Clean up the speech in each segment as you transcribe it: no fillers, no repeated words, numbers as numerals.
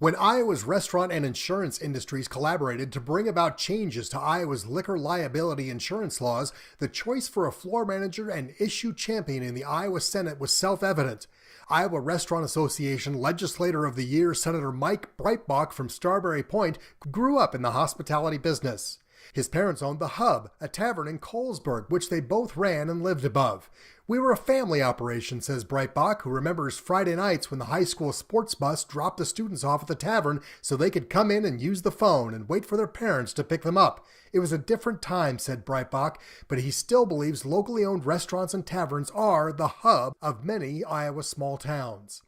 When Iowa's restaurant and insurance industries collaborated to bring about changes to Iowa's liquor liability insurance laws, the choice for a floor manager and issue champion in the Iowa Senate was self-evident. Iowa Restaurant Association Legislator of the Year Senator Mike Breitbach from Starberry Point grew up in the hospitality business. His parents owned The Hub, a tavern in Colesburg, which they both ran and lived above. "We were a family operation," says Breitbach, who remembers Friday nights when the high school sports bus dropped the students off at the tavern so they could come in and use the phone and wait for their parents to pick them up. "It was a different time," said Breitbach, but he still believes locally owned restaurants and taverns are the hub of many Iowa small towns.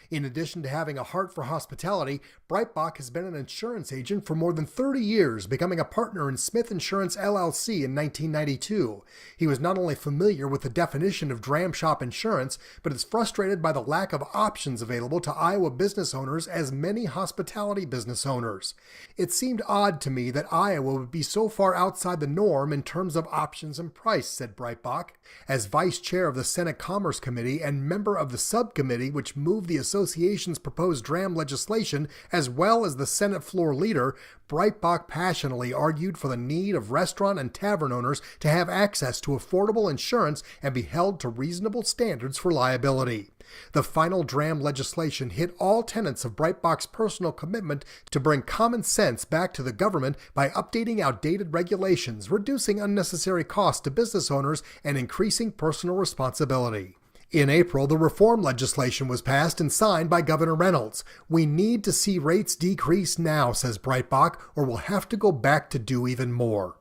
In addition to having a heart for hospitality, Breitbach has been an insurance agent for more than 30 years, becoming a partner in Smith Insurance LLC in 1992. He was not only familiar with the definition of dram shop insurance, but is frustrated by the lack of options available to Iowa business owners as many hospitality business owners. "It seemed odd to me that Iowa would be so far outside the norm in terms of options and price," said Breitbach. As vice chair of the Senate Commerce Committee and member of the subcommittee which moved the association's proposed dram legislation, as well as the Senate floor leader, Breitbach passionately argued for the need of restaurant and tavern owners to have access to affordable insurance and be held to reasonable standards for liability. The final dram legislation hit all tenets of Breitbach's personal commitment to bring common sense back to the government by updating outdated regulations, reducing unnecessary costs to business owners, and increasing personal responsibility. In April, the reform legislation was passed and signed by Governor Reynolds. "We need to see rates decrease now," says Breitbach, "or we'll have to go back to do even more."